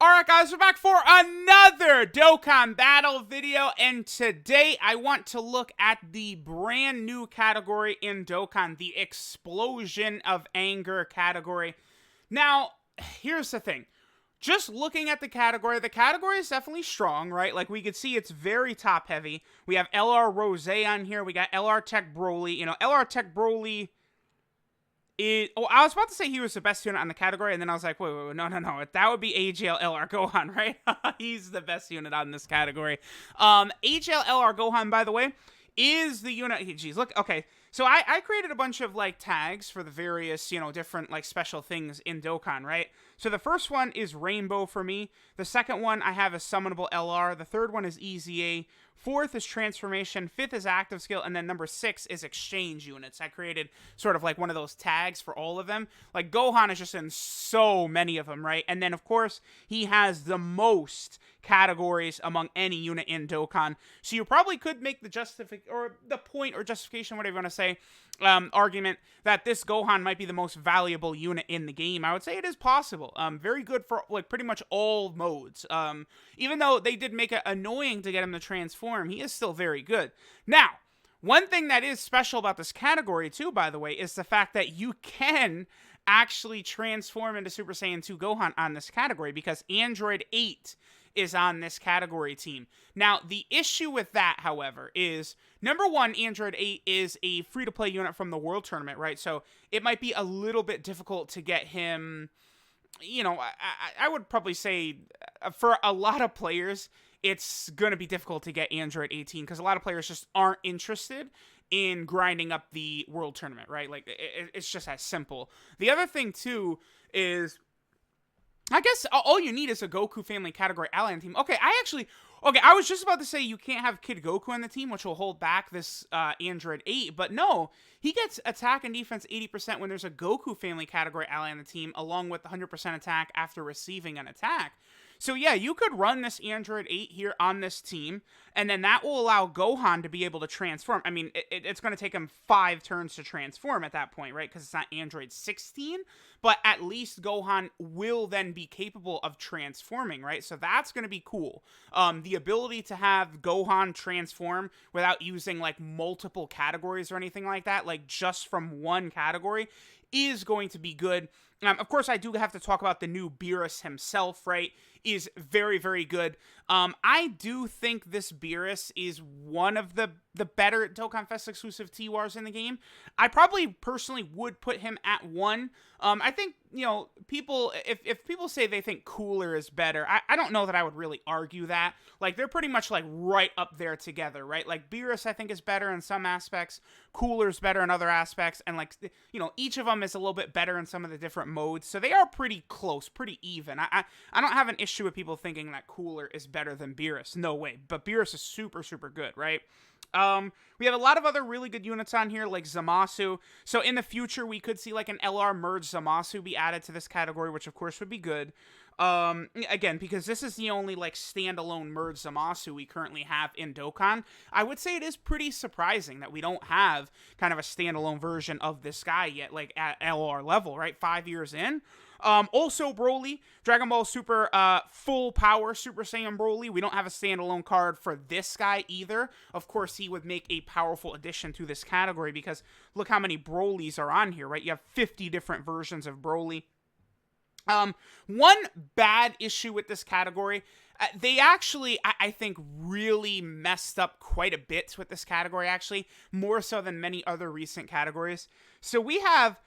Alright guys, we're back for another Dokkan battle video, and today I want to look at the brand new category in Dokkan, the Explosion of Anger category. Now, here's the thing. Just looking at the category is definitely strong, right? Like, we could see it's very top-heavy. We have LR Rose on here, we got LR Tech Broly. You know, LR Tech Broly... I was about to say he was the best unit on the category, and then I was like, wait, no. That would be AGL LR Gohan, right? He's the best unit on this category. AGL LR Gohan, by the way, is the unit... Geez, look, okay. So I created a bunch of, like, tags for the various, you know, different, like, special things in Dokkan, right? So the first one is Rainbow for me. The second one I have is Summonable LR. The third one is EZA. Fourth is Transformation. Fifth is Active Skill. And then number 6 is Exchange Units. I created sort of like one of those tags for all of them. Like, Gohan is just in so many of them, right? And then, of course, he has the most categories among any unit in Dokkan. So you probably could make the justification, whatever you want to say, argument that this Gohan might be the most valuable unit in the game. I would say it is possible. Very good for, like, pretty much all modes. Even though they did make it annoying to get him to transform, he is still very good. Now, one thing that is special about this category, too, by the way, is the fact that you can actually transform into Super Saiyan 2 Gohan on this category, because Android 8 is on this category team. Now, the issue with that, however, is, number one, Android 8 is a free-to-play unit from the World Tournament, right? So it might be a little bit difficult to get him, you know, I would probably say for a lot of players, it's going to be difficult to get Android 18, because a lot of players just aren't interested in grinding up the World Tournament, right? Like, it's just as simple. The other thing, too, is... I guess all you need is a Goku family category ally on the team. Okay, I was just about to say you can't have Kid Goku on the team, which will hold back this Android 8, but no, he gets attack and defense 80% when there's a Goku family category ally on the team, along with 100% attack after receiving an attack. So yeah, you could run this Android 8 here on this team, and then that will allow Gohan to be able to transform. I mean, it's going to take him 5 turns to transform at that point, right? Because it's not Android 16, but at least Gohan will then be capable of transforming, right? So that's going to be cool. The ability to have Gohan transform without using, like, multiple categories or anything like that, like just from one category, is going to be good. Of course, I do have to talk about the new Beerus himself, right? Is very, very good. I do think this Beerus is one of the better Dokkan Fest exclusive T-Wars in the game. I probably personally would put him at 1. I think, you know, people, if people say they think Cooler is better, I don't know that I would really argue that. Like, they're pretty much, like, right up there together, right? Like, Beerus, I think, is better in some aspects. Cooler's better in other aspects. And, like, you know, each of them is a little bit better in some of the different modes. So they are pretty close, pretty even. I don't have an issue with people thinking that Cooler is better than Beerus. No way. But Beerus is super, super good, right? We have a lot of other really good units on here, like Zamasu. So in the future, we could see, like, an LR merge Zamasu be added to this category, which of course would be good. Again, because this is the only, like, standalone merge Zamasu we currently have in Dokkan, I would say it is pretty surprising that we don't have kind of a standalone version of this guy yet, like, at LR level, right? 5 years in. Also, Broly, Dragon Ball Super, full power Super Saiyan Broly. We don't have a standalone card for this guy either. Of course, he would make a powerful addition to this category, because look how many Brolys are on here, right? You have 50 different versions of Broly. One bad issue with this category, they actually, I think, really messed up quite a bit with this category, actually, more so than many other recent categories. So we have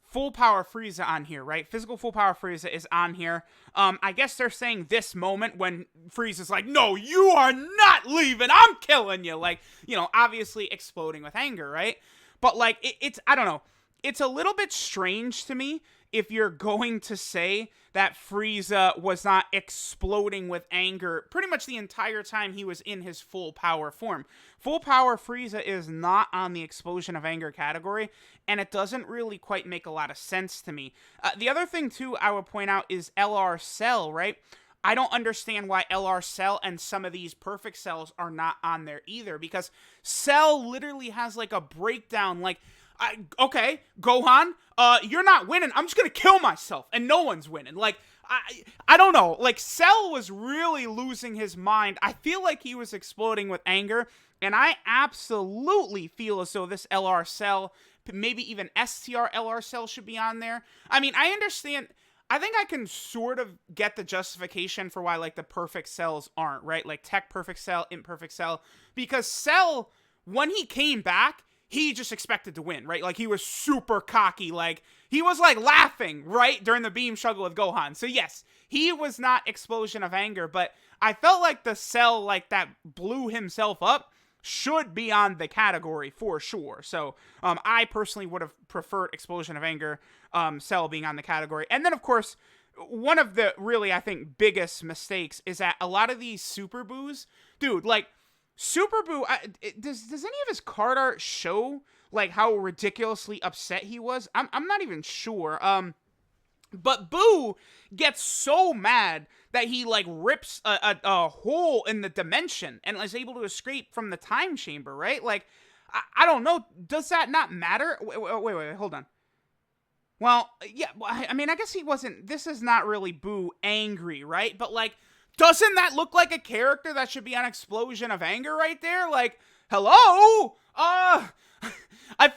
Full Power Frieza on here, right? Physical Full Power Frieza is on here. I guess they're saying this moment when Frieza's like, no, you are not leaving, I'm killing you. Like, you know, obviously exploding with anger, right? But, like, it's, I don't know. It's a little bit strange to me if you're going to say that Frieza was not exploding with anger pretty much the entire time he was in his full power form. Full power Frieza is not on the explosion of anger category, and it doesn't really quite make a lot of sense to me. The other thing, too, I would point out is LR Cell, right? I don't understand why LR Cell and some of these perfect cells are not on there either, because Cell literally has, like, a breakdown, like, okay, Gohan, you're not winning. I'm just gonna kill myself, and no one's winning. Like, I don't know. Like, Cell was really losing his mind. I feel like he was exploding with anger, and I absolutely feel as though this LR Cell, maybe even STR LR Cell should be on there. I mean, I understand. I think I can sort of get the justification for why, like, the perfect cells aren't, right? Like, tech perfect cell, imperfect cell. Because Cell, when he came back, he just expected to win, right? Like, he was super cocky. Like, he was, like, laughing, right? During the beam struggle with Gohan. So, yes, he was not explosion of anger. But I felt like the Cell, like, that blew himself up should be on the category for sure. So, I personally would have preferred explosion of anger, Cell being on the category. And then, of course, one of the really, I think, biggest mistakes is that a lot of these Super Boos, dude, like, Super Boo, does any of his card art show, like, how ridiculously upset he was? I'm not even sure. But Boo gets so mad that he, like, rips a hole in the dimension and is able to escape from the time chamber, right? Like, I don't know. Does that not matter? Wait, hold on. Well, yeah, I mean, I guess he wasn't, this is not really Boo angry, right? But, like, doesn't that look like a character that should be on Explosion of Anger right there? Like, hello? I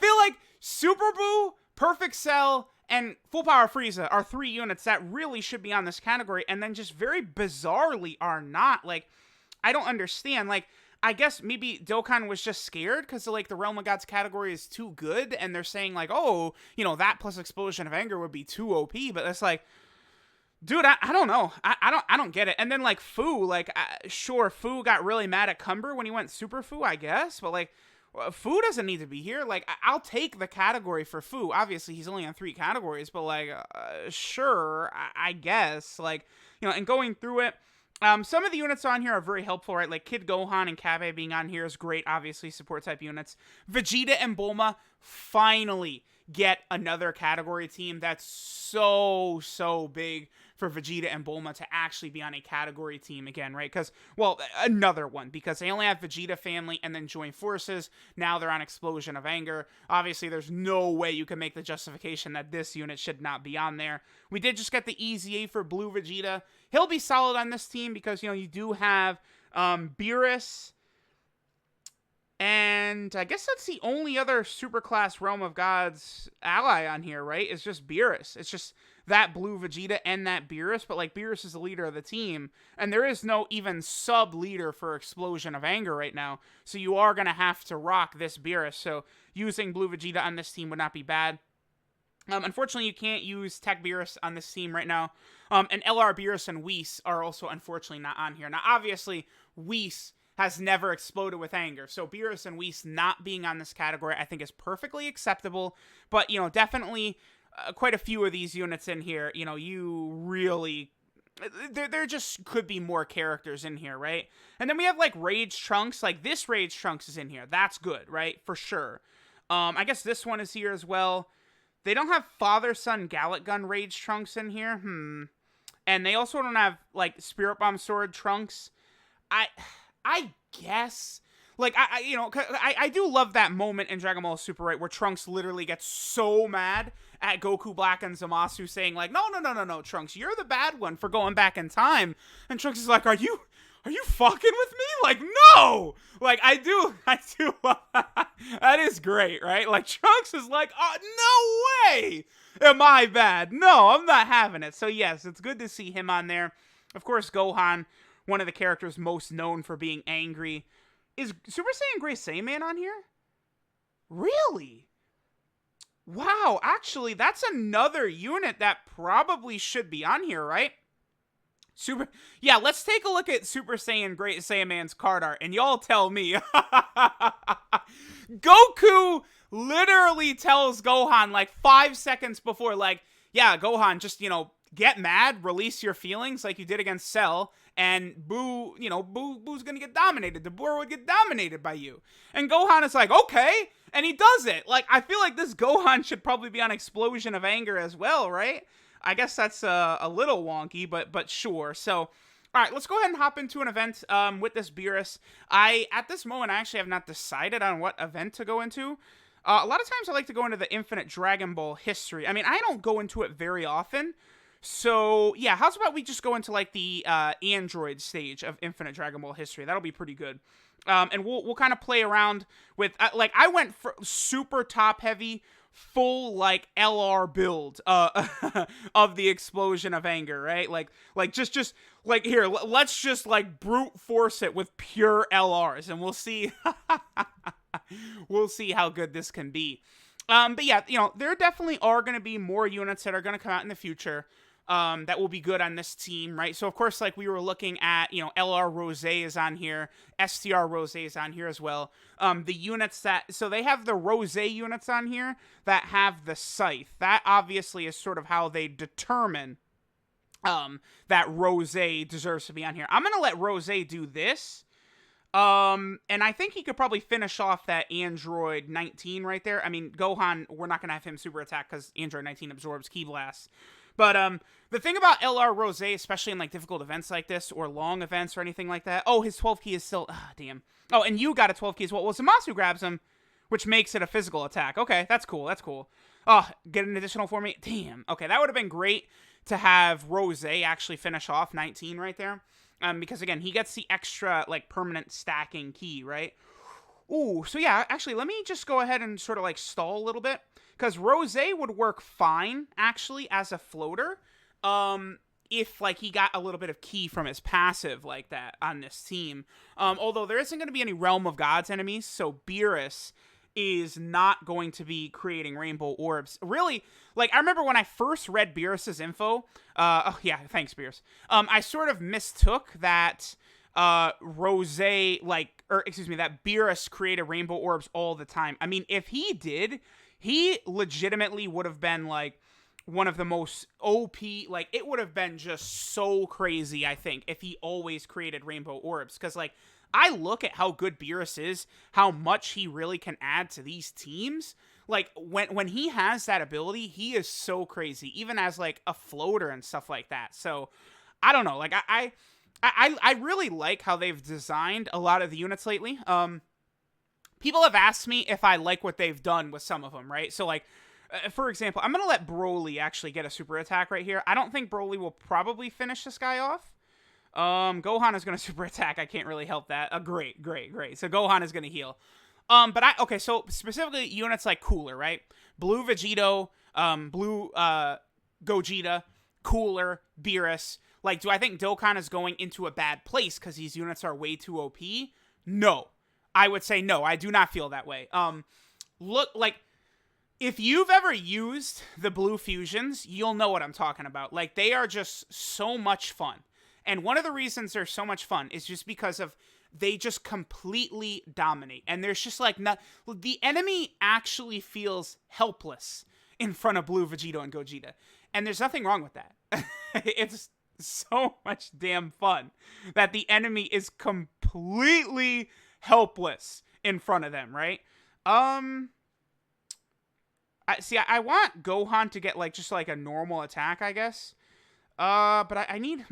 feel like Super Boo, Perfect Cell, and Full Power Frieza are 3 units that really should be on this category, and then just very bizarrely are not. Like, I don't understand. Like, I guess maybe Dokkan was just scared because, like, the Realm of Gods category is too good, and they're saying, like, oh, you know, that plus Explosion of Anger would be too OP, but it's like, dude, I don't know. I don't get it. And then, like, Fu, like, sure, Fu got really mad at Cumber when he went Super Fu, I guess, but, like, Fu doesn't need to be here. Like, I'll take the category for Fu. Obviously, he's only on 3 categories, but, like, sure, I guess. Like, you know, and going through it, some of the units on here are very helpful, right? Like, Kid Gohan and Kabe being on here is great, obviously, support-type units. Vegeta and Bulma finally get another category team. That's so big for Vegeta and Bulma to actually be on a category team again, right? Because, well, another one, because they only have Vegeta family and then join forces. Now they're on Explosion of Anger. Obviously, there's no way you can make the justification that this unit should not be on there. We did just get the EZA for Blue Vegeta. He'll be solid on this team because, you know, you do have Beerus, and I guess that's the only other superclass Realm of Gods ally on here, right? It's just Beerus. It's just that Blue Vegeta and that Beerus, but, like, Beerus is the leader of the team, and there is no even sub-leader for Explosion of Anger right now, so you are going to have to rock this Beerus, so using Blue Vegeta on this team would not be bad. Unfortunately, you can't use Tech Beerus on this team right now, and LR Beerus and Whis are also unfortunately not on here. Now, obviously, Whis has never exploded with anger, so Beerus and Whis not being on this category I think is perfectly acceptable, but, you know, definitely quite a few of these units in here, you know, you really, there just could be more characters in here, right? And then we have, like, Rage Trunks. Like, this Rage Trunks is in here. That's good, right? For sure. I guess this one is here as well. They don't have Father-Son Gallic Gun Rage Trunks in here. And they also don't have, like, Spirit Bomb Sword Trunks. I guess, like, you know, I do love that moment in Dragon Ball Super, right, where Trunks literally gets so mad at Goku Black and Zamasu saying, like, no, Trunks, you're the bad one for going back in time. And Trunks is like, are you fucking with me? Like, no! Like, I do love that. That is great, right? Like, Trunks is like, oh, no way am I bad. No, I'm not having it. So, yes, it's good to see him on there. Of course, Gohan, one of the characters most known for being angry. Is Super Saiyan Gray Saiyaman on here? Really? Wow, actually, that's another unit that probably should be on here, right? Yeah, let's take a look at Super Saiyan Great Saiyaman's card art, and y'all tell me. Goku literally tells Gohan, like, 5 seconds before, like, yeah, Gohan, just, you know, get mad, release your feelings like you did against Cell, and Boo, you know, Boo's gonna get dominated. The Boer would get dominated by you. And Gohan is like, okay, and he does it. Like, I feel like this Gohan should probably be on Explosion of Anger as well, right? I guess that's a little wonky, but sure. So, all right, let's go ahead and hop into an event with this Beerus. At this moment, I actually have not decided on what event to go into. A lot of times I like to go into the Infinite Dragon Ball history. I mean, I don't go into it very often, So yeah, how's about we just go into like the Android stage of Infinite Dragon Ball history? That'll be pretty good. And we'll kind of play around with like I went for super top heavy, full like LR build of the explosion of anger, right? Like just like here, let's just like brute force it with pure LRs, and we'll see we'll see how good this can be. But yeah, there definitely are going to be more units that are going to come out in the future. That will be good on this team, right? So, of course, like we were looking at, LR Rose is on here, STR Rose is on here as well. The units so they have the Rose units on here that have the Scythe. That obviously is sort of how they determine that Rose deserves to be on here. I'm going to let Rose do this. And I think he could probably finish off that Android 19 right there. I mean, Gohan, we're not going to have him super attack because Android 19 absorbs Ki Blast. But the thing about LR Rose, especially in like difficult events like this or long events or anything like that. Oh, his 12 key is still damn. Oh, and you got a 12 key as well. Well, Zamasu grabs him, which makes it a physical attack. Okay, that's cool. That's cool. Oh, get an additional for me. Damn. Okay, that would have been great to have Rose actually finish off 19 right there. Because again, he gets the extra like permanent stacking key, right? Ooh, so yeah, actually, let me just go ahead and sort of like stall a little bit. Because Rose would work fine, actually, as a floater. If, like, he got a little bit of key from his passive like that on this team. Although there isn't going to be any Realm of Gods enemies, so Beerus is not going to be creating rainbow orbs. Really, like, I remember when I first read Beerus's info. Oh, yeah, thanks, Beerus. I sort of mistook that Rose, that Beerus created rainbow orbs all the time. I mean, if he did, he legitimately would have been, like, one of the most OP, like, it would have been just so crazy, I think, if he always created rainbow orbs. Because, like, I look at how good Beerus is, how much he really can add to these teams. Like, when he has that ability, he is so crazy, even as, like, a floater and stuff like that. So, I don't know, like, I really like how they've designed a lot of the units lately. People have asked me if I like what they've done with some of them, right? So, like, for example, I'm going to let Broly actually get a super attack right here. I don't think Broly will probably finish this guy off. Gohan is going to super attack. I can't really help that. Great. So, Gohan is going to heal. Okay, so specifically units like Cooler, right? Blue Vegito, Blue Gogeta, Cooler, Beerus. Like, do I think Dokkan is going into a bad place because these units are way too OP? No. I would say no. I do not feel that way. Look, like, if you've ever used the Blue Fusions, you'll know what I'm talking about. Like, they are just so much fun. And one of the reasons they're so much fun is just because of they just completely dominate. And there's just, like, the enemy actually feels helpless in front of Blue Vegito and Gogeta. And there's nothing wrong with that. It's so much damn fun that the enemy is completely helpless in front of them, right? I want Gohan to get, like, just, like, a normal attack, I guess. But I need,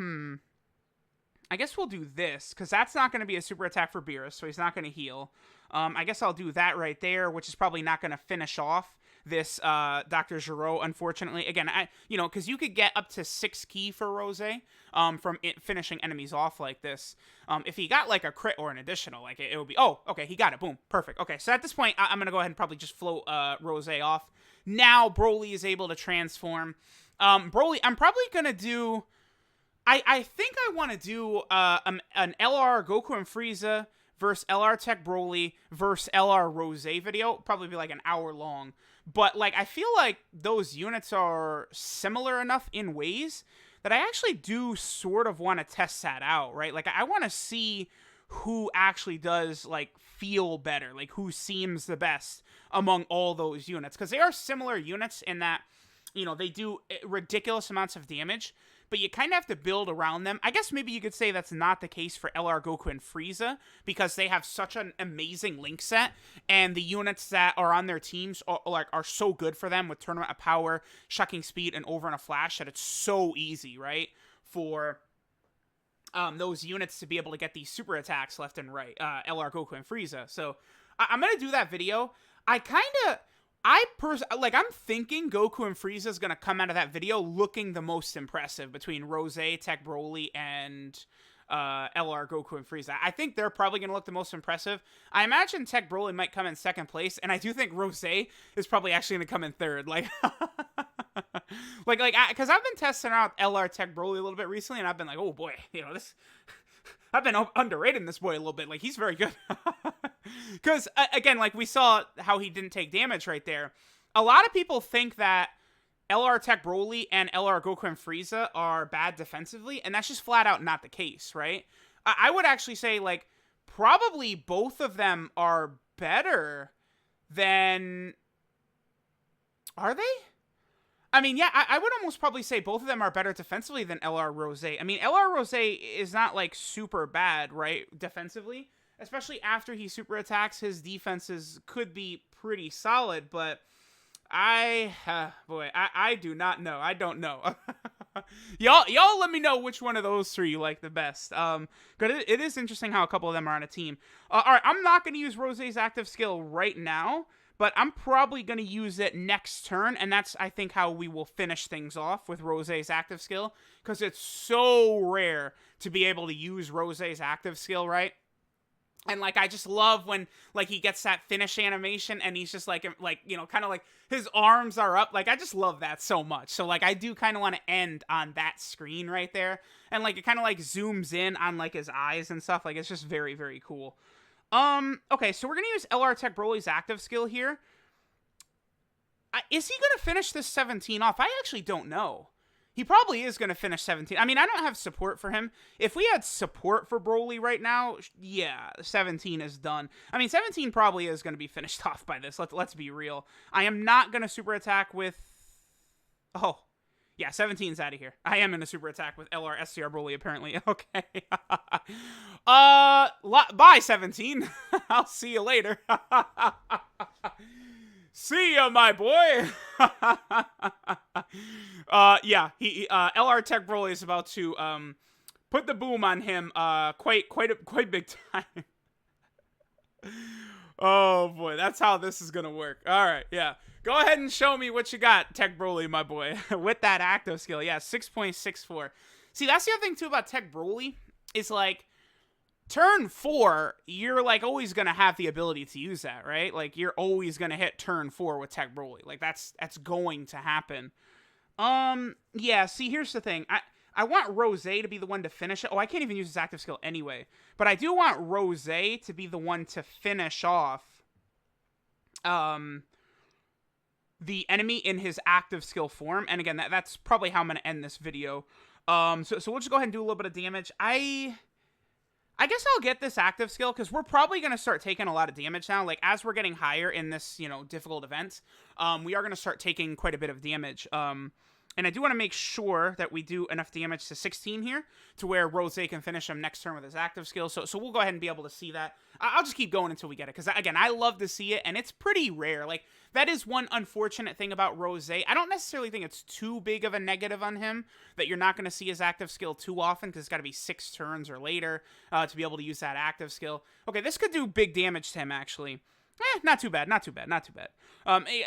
I guess we'll do this, because that's not going to be a super attack for Beerus, so he's not going to heal. I guess I'll do that right there, which is probably not going to finish off this, Dr. Gero, unfortunately. Again, because you could get up to 6 key for Rose, from finishing enemies off like this. If he got, like, a crit or an additional, like, it would be, oh, okay, he got it, boom, perfect. Okay, so at this point, I'm going to go ahead and probably just float, Rose off. Now, Broly is able to transform. Broly, I'm probably going to do, I think I want to do, an LR Goku and Frieza versus LR Tech Broly versus LR Rose video. Probably be like an hour long. But, like, I feel like those units are similar enough in ways that I actually do sort of want to test that out, right? Like, I want to see who actually does, like, feel better, like, who seems the best among all those units. Because they are similar units in that, they do ridiculous amounts of damage, but you kind of have to build around them. I guess maybe you could say that's not the case for LR Goku and Frieza, because they have such an amazing link set, and the units that are on their teams are so good for them with Tournament of Power, Shucking Speed, and Over in a Flash that it's so easy, right, for those units to be able to get these super attacks left and right, LR Goku and Frieza. So I'm going to do that video. I kind of I'm thinking Goku and Frieza is gonna come out of that video looking the most impressive between Rose, Tech Broly, and LR Goku and Frieza. I think they're probably gonna look the most impressive. I imagine Tech Broly might come in second place, and I do think Rose is probably actually gonna come in third. Like, because I've been testing out LR Tech Broly a little bit recently, and I've been like, oh boy, this. I've been underrating this boy a little bit. Like, he's very good. Because, again, like, we saw how he didn't take damage right there. A lot of people think that LR Tech Broly and LR Goku and Frieza are bad defensively, and that's just flat out not the case, right? I would actually say, like, probably both of them are better than... Are they? I mean, yeah, I would almost probably say both of them are better defensively than LR Rose. I mean, LR Rose is not, like, super bad, right, defensively. Especially after he super attacks, his defenses could be pretty solid, but I do not know. I don't know. y'all let me know which one of those three you like the best. But it is interesting how a couple of them are on a team. All right, I'm not going to use Rose's active skill right now, but I'm probably going to use it next turn, and that's, I think, how we will finish things off with Rose's active skill, because it's so rare to be able to use Rose's active skill, right? And, like, I just love when, like, he gets that finish animation and he's just, like kind of like his arms are up. Like, I just love that so much. So, like, I do kind of want to end on that screen right there. And, like, it kind of, like, zooms in on, like, his eyes and stuff. Like, it's just very, very cool. Okay, so we're going to use LR Tech Broly's active skill here. Is he going to finish this 17 off? I actually don't know. He probably is going to finish 17. I mean, I don't have support for him. If we had support for Broly right now, yeah, 17 is done. I mean, 17 probably is going to be finished off by this. Let's be real. I am not going to super attack with... Oh, yeah, 17's out of here. I am in a super attack with LR SCR Broly, apparently. Okay. Bye, 17. I'll see you later. See ya, my boy. Yeah, LR Tech Broly is about to put the boom on him quite big time. Oh boy, that's how this is gonna work. All right, yeah. Go ahead and show me what you got, Tech Broly, my boy, with that active skill. Yeah, 6.64. See, that's the other thing too about Tech Broly is, like, turn 4, you're, like, always gonna have the ability to use that, right? Like, you're always gonna hit turn 4 with Tech Broly. Like, that's going to happen. Yeah, see, here's the thing. I want Rose to be the one to finish it. Oh, I can't even use his active skill anyway. But I do want Rose to be the one to finish off, the enemy in his active skill form. And again, that's probably how I'm gonna end this video. So we'll just go ahead and do a little bit of damage. I guess I'll get this active skill, because we're probably going to start taking a lot of damage now. Like, as we're getting higher in this, difficult event, we are going to start taking quite a bit of damage. And I do want to make sure that we do enough damage to 16 here, to where Rose can finish him next turn with his active skill. So we'll go ahead and be able to see that. I'll just keep going until we get it, because, again, I love to see it, and it's pretty rare. Like, that is one unfortunate thing about Rose. I don't necessarily think it's too big of a negative on him, that you're not going to see his active skill too often, because it's got to be 6 turns or later to be able to use that active skill. Okay, this could do big damage to him, actually. Not too bad, not too bad, not too bad.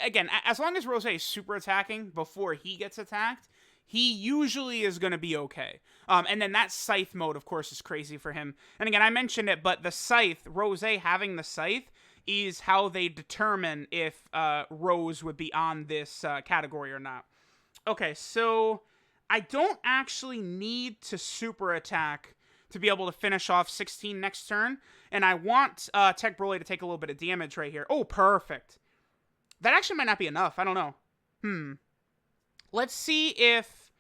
Again, as long as Rose is super attacking before he gets attacked, he usually is going to be okay. And then that Scythe mode, of course, is crazy for him. And again, I mentioned it, but the Scythe, Rose having the Scythe, is how they determine if Rose would be on this category or not. Okay, so I don't actually need to super attack to be able to finish off 16 next turn. And I want Tech Broly to take a little bit of damage right here. Oh, perfect. That actually might not be enough. I don't know. Let's see if...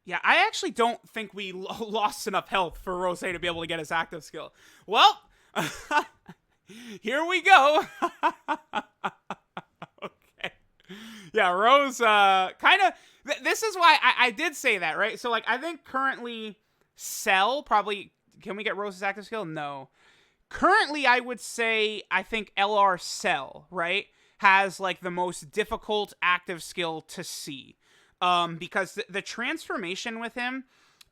Yeah, I actually don't think we lost enough health for Rose to be able to get his active skill. Well, here we go. Okay. Yeah, Rose kind of... This is why I did say that, right? So, like, I think currently Cell probably... Can we get Rose's active skill? No. Currently, I would say, I think LR Cell, right, has, like, the most difficult active skill to see. Because the transformation with him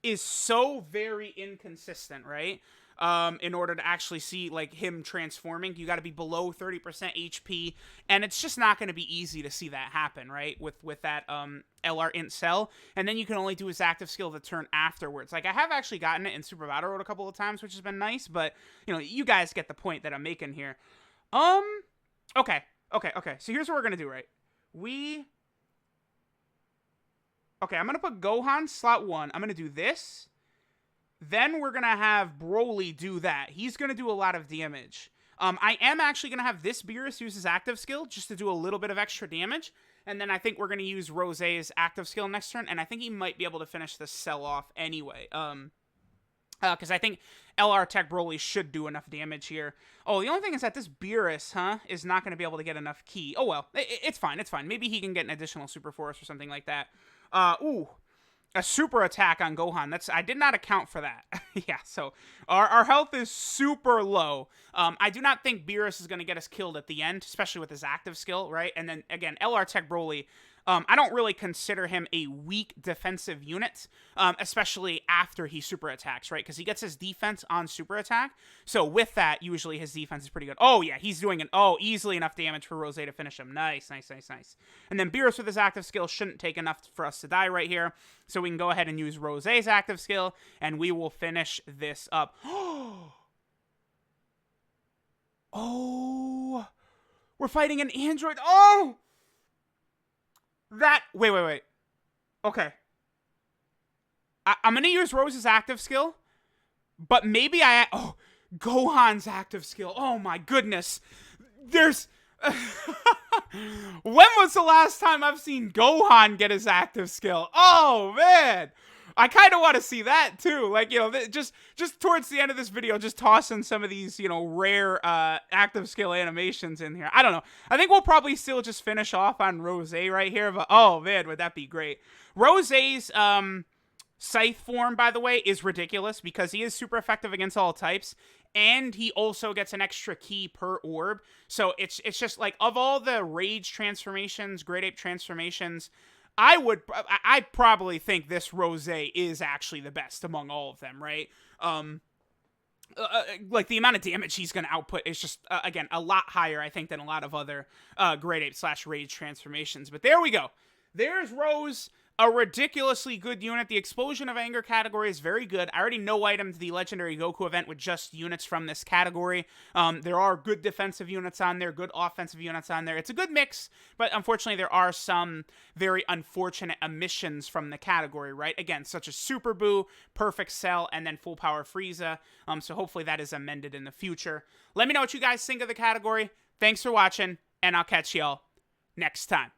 is so very inconsistent, right? in order to actually see like him transforming. You got to be below 30% HP, and it's just not going to be easy to see that happen, right? With that LR int cell, and then you can only do his active skill the turn afterwards. Like I have actually gotten it in Super Battle Road a couple of times, which has been nice, but you know, you guys get the point that I'm making here. Okay. So here's what we're gonna do, right? Okay, I'm gonna put Gohan slot 1. I'm gonna do this. Then we're going to have Broly do that. He's going to do a lot of damage. I am actually going to have this Beerus use his active skill just to do a little bit of extra damage. And then I think we're going to use Rosé's active skill next turn. And I think he might be able to finish the cell off anyway. Because I think LR Tech Broly should do enough damage here. Oh, the only thing is that this Beerus, is not going to be able to get enough ki. Oh, well. It's fine. It's fine. Maybe he can get an additional Super Force or something like that. Ooh. A super attack on Gohan. I did not account for that. Yeah, so our health is super low. I do not think Beerus is going to get us killed at the end, especially with his active skill, right? And then, again, LR Tech Broly, I don't really consider him a weak defensive unit, especially after he super attacks, right? Because he gets his defense on super attack. So with that, usually his defense is pretty good. Oh, yeah, he's doing easily enough damage for Rosé to finish him. Nice. And then Beerus with his active skill shouldn't take enough for us to die right here. So we can go ahead and use Rosé's active skill, and we will finish this up. Oh, we're fighting an android. Oh! Wait. Okay. I'm going to use Rose's active skill, but maybe Gohan's active skill. Oh my goodness. When was the last time I've seen Gohan get his active skill? Oh, man. I kind of want to see that, too. Like, you know, just towards the end of this video, just tossing some of these, you know, rare active skill animations in here. I don't know. I think we'll probably still just finish off on Rosé right here. But, oh, man, would that be great. Rosé's Scythe form, by the way, is ridiculous because he is super effective against all types. And he also gets an extra ki per orb. So it's just like, of all the Rage transformations, Great Ape transformations, I probably think this Rosé is actually the best among all of them, right? Like, the amount of damage he's going to output is just, again, a lot higher, I think, than a lot of other Great Ape / Rage transformations. But there we go. There's Rose, a ridiculously good unit. The Explosion of Anger category is very good. I already no-itemed the Legendary Goku event with just units from this category. There are good defensive units on there, good offensive units on there. It's a good mix, but unfortunately there are some very unfortunate omissions from the category, right? Again, such as Super Buu, Perfect Cell, and then Full Power Frieza. So hopefully that is amended in the future. Let me know what you guys think of the category. Thanks for watching, and I'll catch y'all next time.